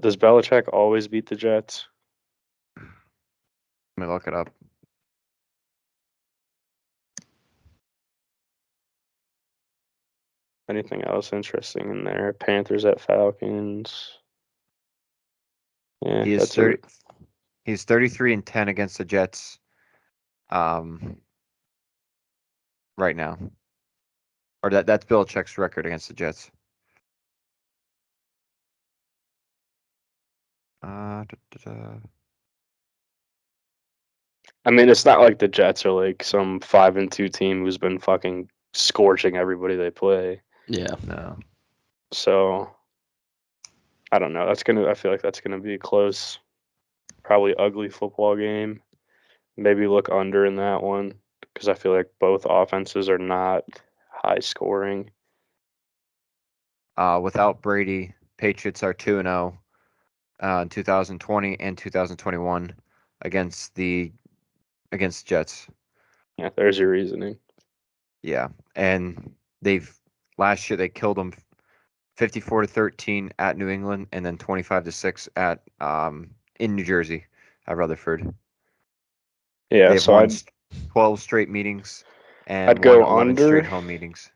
does Belichick always beat the Jets? Let me look it up. Anything else interesting in there? Panthers at Falcons. Yeah, He is that's 30. He's 33-10 against the Jets. Right now, or that's Belichick's record against the Jets. I mean, it's not like the Jets are like some 5-2 team who's been fucking scorching everybody they play. Yeah. No. So I don't know. I feel like that's gonna be a close, probably ugly football game. Maybe look under in that one because I feel like both offenses are not high scoring. Without Brady, Patriots are 2-0 in 2020 and 2021 against Jets. Yeah, there's your reasoning. Yeah, and last year they killed them 54-13 at New England, and then 25-6 at in New Jersey at Rutherford. Yeah, They've so won 12 straight meetings and I'd won go 11 under. straight home meetings.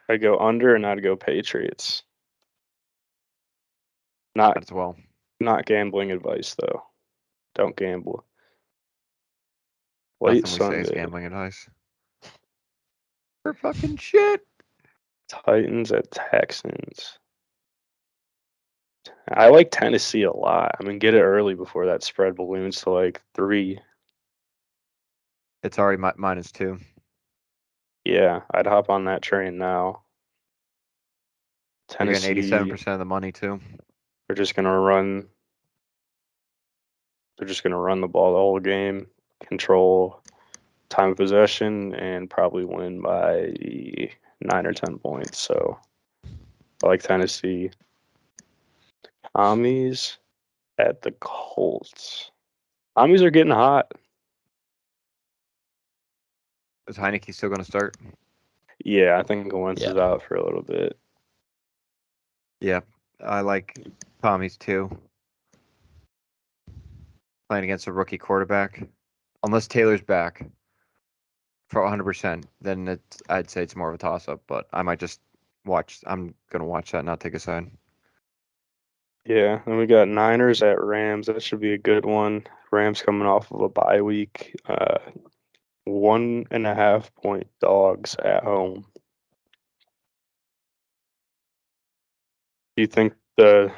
I'd go under, and I'd go Patriots. Not As well. not gambling advice though. Don't gamble. Late Nothing we say is Sunday, gambling advice. For fucking shit. Titans at Texans. I like Tennessee a lot. I mean, get it early before that spread balloons to like 3. It's already -2. Yeah, I'd hop on that train now. You're getting Tennessee, 87% of the money too. they're just gonna run. They're just gonna run the ball the whole game, control time of possession, and probably win by 9 or 10 points. So I like Tennessee. Commies at the Colts. Commies are getting hot. Is Heineke still going to start? Yeah, I think Wentz is Yeah. out for a little bit. Yeah, I like Tommy's too. Playing against a rookie quarterback, unless Taylor's back for 100%, then I'd say it's more of a toss-up. But I might just watch. I'm gonna watch that, not take a side. Yeah, and we got Niners at Rams. That should be a good one. Rams coming off of a bye week. 1.5 point dogs at home. Do you think are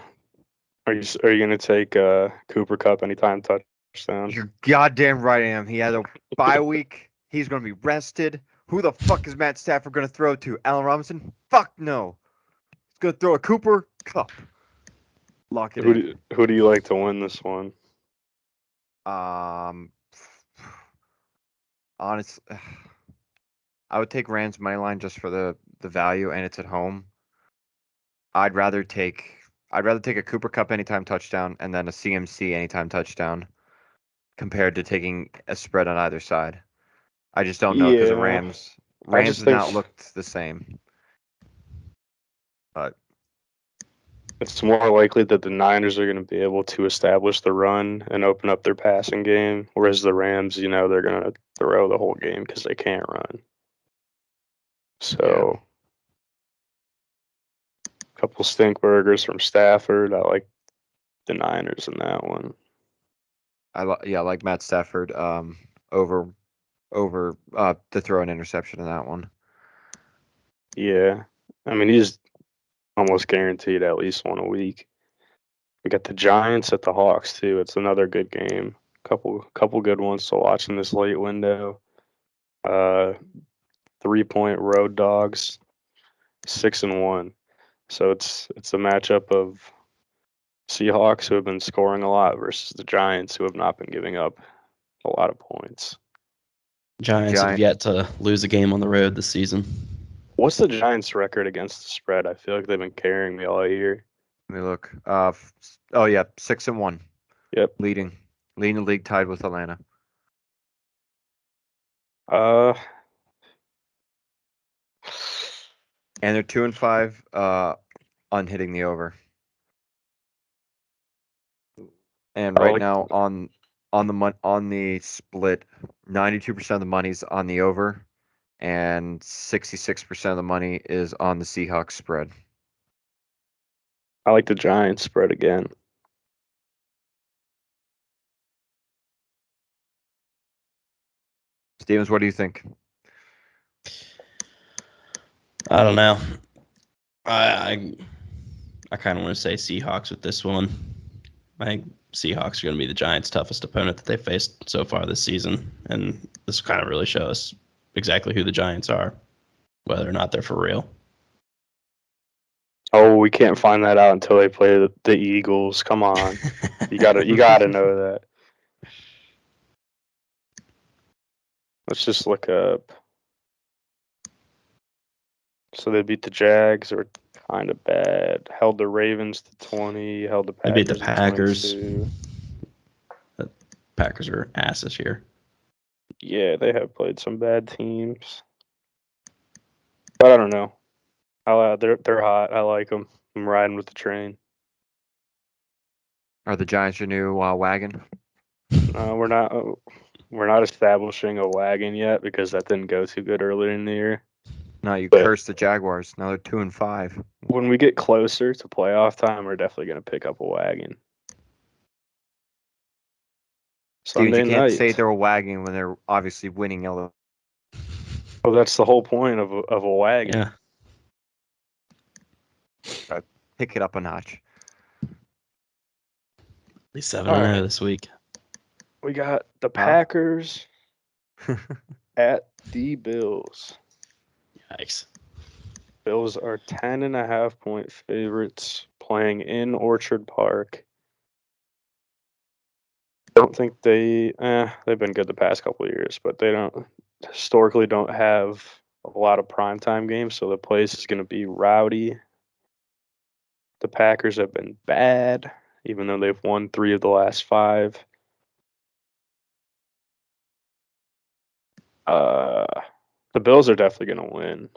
you gonna take Cooper Cup anytime touchdown? You're goddamn right I am. He had a bye week. He's gonna be rested. Who the fuck is Matt Stafford gonna throw to? Allen Robinson? Fuck no. He's gonna throw a Cooper Cup. Lock it in. Who do you like to win this one? Honestly, I would take Rams money line just for the value, and it's at home. I'd rather take a Cooper Cup anytime touchdown and then a CMC anytime touchdown compared to taking a spread on either side. I just don't know because the Yeah, Rams I just have think not looked the same. But it's more likely that the Niners are going to be able to establish the run and open up their passing game, whereas the Rams, they're going to throw the whole game because they can't run. So, a couple stink burgers from Stafford. I like the Niners in that one. I like Matt Stafford over to throw an interception in that one. Yeah, I mean he's almost guaranteed at least one a week. We got the Giants at the Hawks too. It's another good game. Couple good ones to watch in this late window. 3-point road dogs, 6-1. So it's a matchup of Seahawks who have been scoring a lot versus the Giants who have not been giving up a lot of points. Giants have yet to lose a game on the road this season. What's the Giants' record against the spread? I feel like they've been carrying me all year. Let me look. 6-1. Yep. Leading the league, tied with Atlanta. And they're 2-5 on hitting the over. And right now on the split, 92% of the money's on the over, and 66% of the money is on the Seahawks spread. I like the Giants spread again. Stevens, what do you think? I don't know. I kind of want to say Seahawks with this one. I think Seahawks are going to be the Giants' toughest opponent that they've faced so far this season, and this kind of really shows exactly who the Giants are, whether or not they're for real. Oh, we can't find that out until they play the Eagles. Come on, you gotta know that. Let's just look up. So they beat the Jags. They were kind of bad. Held the Ravens to 20. Held the They Packers beat the Packers. to 22. The Packers are ass this year. Yeah, they have played some bad teams, but I don't know. They're hot. I like them. I'm riding with the train. Are the Giants your new wagon? We're not. We're not establishing a wagon yet because that didn't go too good earlier in the year. No, you But cursed the Jaguars. Now they're 2-5. when we get closer to playoff time, we're definitely going to pick up a wagon. Dude, Sunday you can't night. say they're a wagon when they're obviously winning. Well, that's the whole point of a wagon. Yeah. Pick it up a notch. At least 7-0 this week. We got the Packers at the Bills. Yikes. Bills are 10.5-point favorites playing in Orchard Park. I don't think they've been good the past couple of years, but they historically don't have a lot of primetime games, so the place is going to be rowdy. The Packers have been bad, even though they've won 3 of the last 5. The Bills are definitely going to win.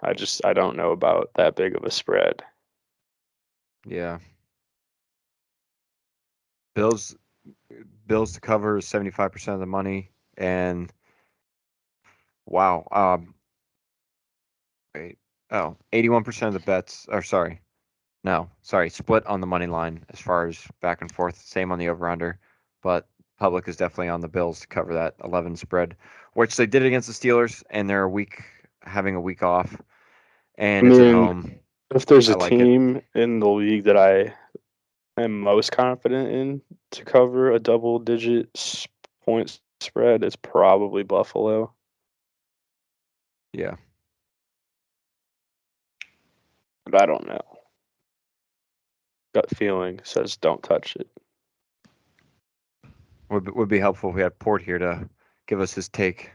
I don't know about that big of a spread. Yeah. Bills to cover is 75% of the money, and wow, 81% of the bets are split on the money line as far as back and forth. Same on the over/under, but public is definitely on the Bills to cover that 11 spread, which they did against the Steelers, and they're having a week off, and it's at home. If there's I a like it. team in the league that I am most confident in to cover a double-digit point spread, it's probably Buffalo. Yeah. But I don't know. Gut feeling says don't touch it. Would be helpful if we had Port here to give us his take.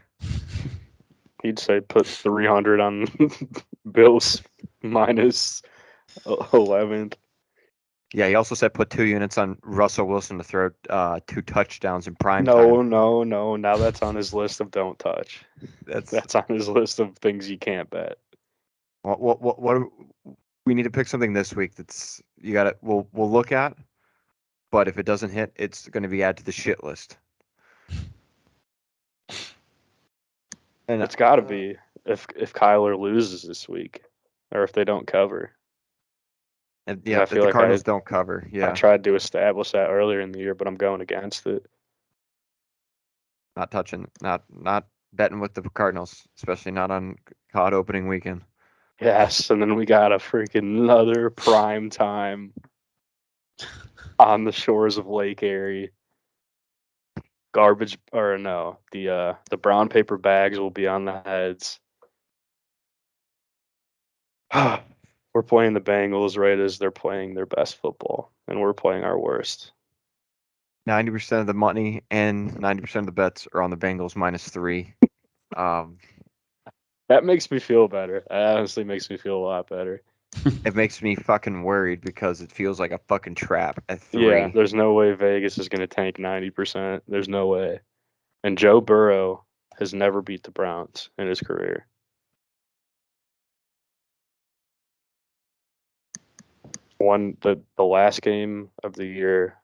He'd say put 300 on Bills minus 11. Yeah, he also said put 2 units on Russell Wilson to throw 2 touchdowns in prime No. time. Now that's on his list of don't touch. That's on his list of things you can't bet. What we need to pick something this week that's we'll look at, but if it doesn't hit, it's going to be added to the shit list. And It's got to be if Kyler loses this week, or if they don't cover. And yeah, I if feel the like Cardinals don't cover. Yeah, I tried to establish that earlier in the year, but I'm going against it. not betting with the Cardinals, especially not on COD opening weekend. Yes, and then we got a freaking another prime time on the shores of Lake Erie. The brown paper bags will be on the heads. We're playing the Bengals right as they're playing their best football, and we're playing our worst. 90% of the money and 90% of the bets are on the Bengals -3. That makes me feel better. That honestly makes me feel a lot better. It makes me fucking worried because it feels like a fucking trap at 3. Yeah, there's no way Vegas is going to tank 90%. There's no way. And Joe Burrow has never beat the Browns in his career. Won the last game of the year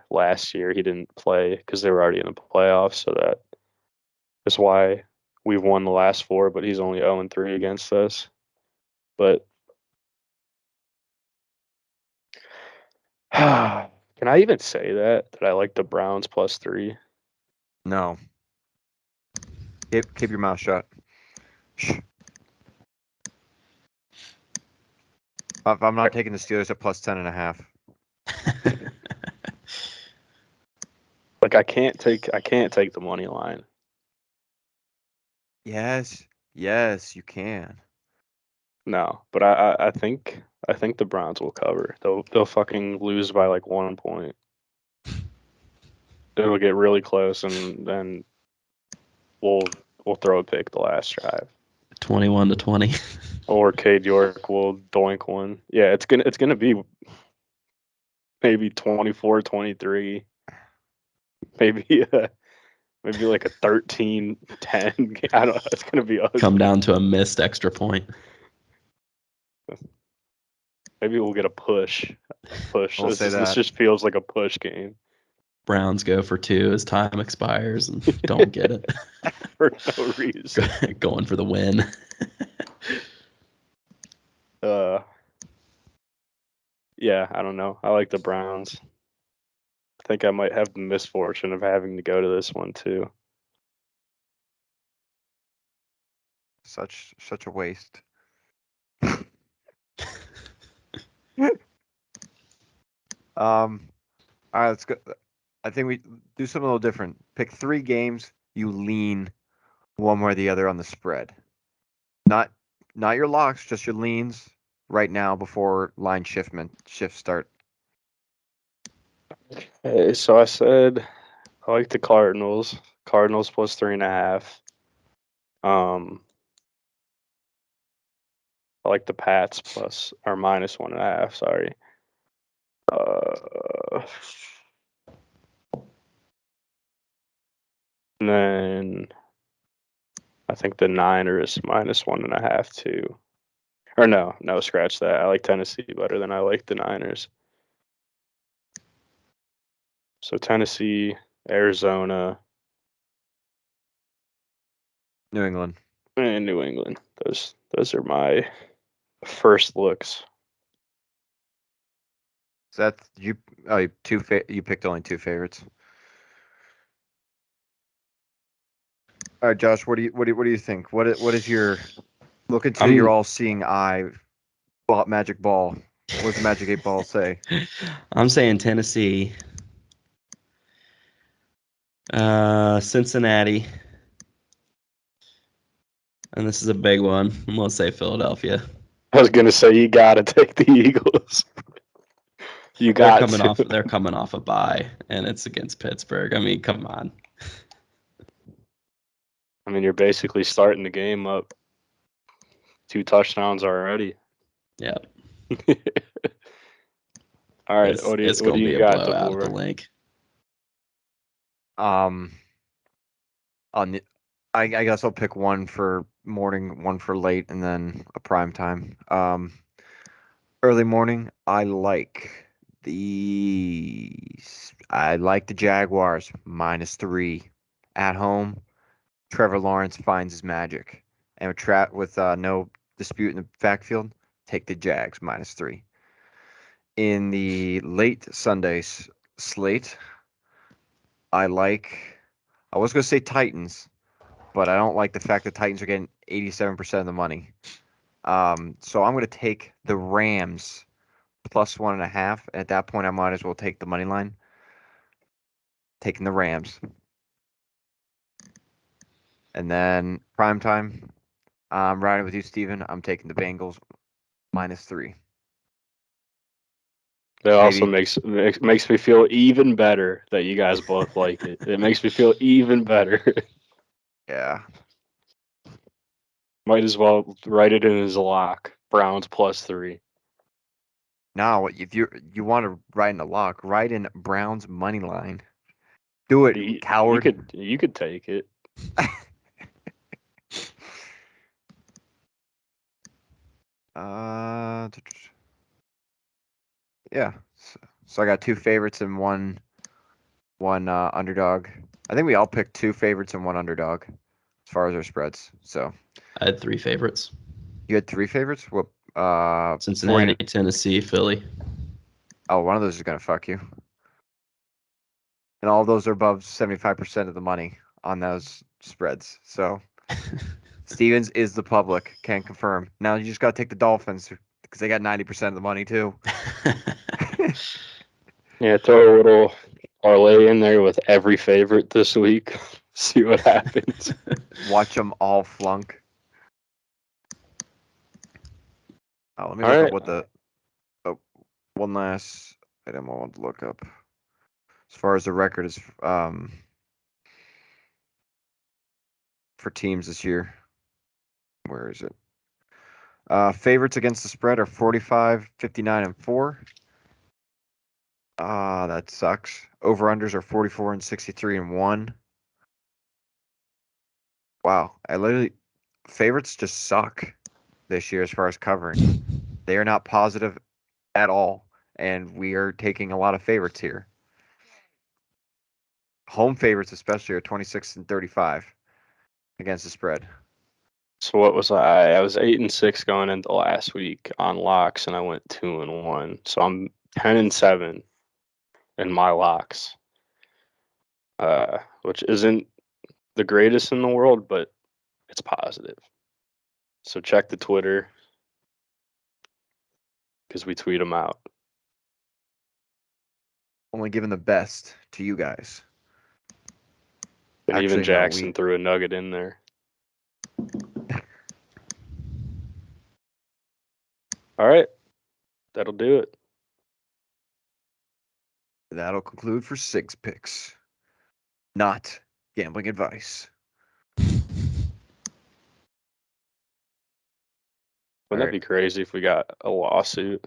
last year. He didn't play because they were already in the playoffs, so that is why we've won the last 4. But he's only 0-3 against us. But can I even say that I like the Browns +3? No. Keep your mouth shut. Shh. I'm not taking the Steelers at +10.5. Like I can't take the money line. Yes, you can. No, but I think I think the Browns will cover. They'll fucking lose by like 1 point. It'll get really close, and then we'll throw a pick the last drive. 21-20. Or Cade York will doink one. Yeah, it's gonna be maybe 24-23. Maybe like a 13-10. I don't know. It's gonna be ugly. Come down to a missed extra point. Maybe we'll get a push. We'll say This that. just feels like a push game Browns go for 2 as time expires and don't get it. for no reason. Going for the win. Yeah, I don't know. I like the Browns. I think I might have the misfortune of having to go to this one too. Such a waste. All right, let's go. I think we do something a little different. Pick 3 games you lean one way or the other on the spread. Not your locks, just your leans right now before line shifts start. Hey, so I said I like the Cardinals. Cardinals plus 3.5. I like the Pats plus or minus 1.5. Sorry. And then I think the Niners minus 1.5 too. Or no, scratch that. I like Tennessee better than I like the Niners. So Tennessee, Arizona, New England. and New England. Those are my first looks. So that's you. Oh, you picked only 2 favorites. All right, Josh. What do you think? What is your look into your all-seeing eye? Magic ball. What does the Magic 8 Ball say? I'm saying Tennessee. Cincinnati. And this is a big one. I'm going to say Philadelphia. I was gonna say you gotta take the Eagles. They're coming off a bye, and it's against Pittsburgh. I mean, come on. I mean, you're basically starting the game up 2 touchdowns already. Yeah. All right, It's what do going to be you a got, blowout at the DeVore? link. I guess I'll pick one for morning, one for late, and then a prime time. Early morning, I like the Jaguars -3 at home. Trevor Lawrence finds his magic, and with no dispute in the backfield, take the Jags -3. In the late Sunday slate, I was going to say Titans, but I don't like the fact that Titans are getting 87% of the money. So I'm going to take the Rams plus 1.5. At that point, I might as well take the money line. Taking the Rams. And then prime time, I'm riding with you, Steven. I'm taking the Bengals -3. That also makes me feel even better that you guys both like it. It makes me feel even better. Yeah. Might as well write it in as a lock. Browns +3. Now, if you want to write in a lock, write in Browns money line. Do it, coward. You could take it. Yeah. So I got 2 favorites and one underdog. I think we all picked 2 favorites and 1 underdog as far as our spreads. So I had 3 favorites. you had 3 favorites? What? Cincinnati, Tennessee, Philly. Oh, one of those is gonna fuck you. And all of those are above 75% of the money on those spreads. So Stevens is the public. Can confirm. Now you just gotta take the Dolphins because they got 90% of the money too. Yeah, throw a little parlay in there with every favorite this week. See what happens. Watch them all flunk. Oh, let me All look right. up what the one last item I want to look up. As far as the record is for teams this year. Where is it? Favorites against the spread are 45, 59, and 4. That sucks. Over-unders are 44 and 63 and 1. Wow. Favorites just suck this year as far as covering. They are not positive at all, and we are taking a lot of favorites here. Home favorites especially are 26 and 35 against the spread. So what was I? I was 8-6 going into last week on locks, and I went 2-1. So I'm 10-7 in my locks, which isn't the greatest in the world, but it's positive. So check the Twitter because we tweet them out. Only giving the best to you guys. And Actually, even no, Jackson threw a nugget in there. All right, that'll do it. That'll conclude for Sigs picks. Not gambling advice. Wouldn't that be crazy if we got a lawsuit?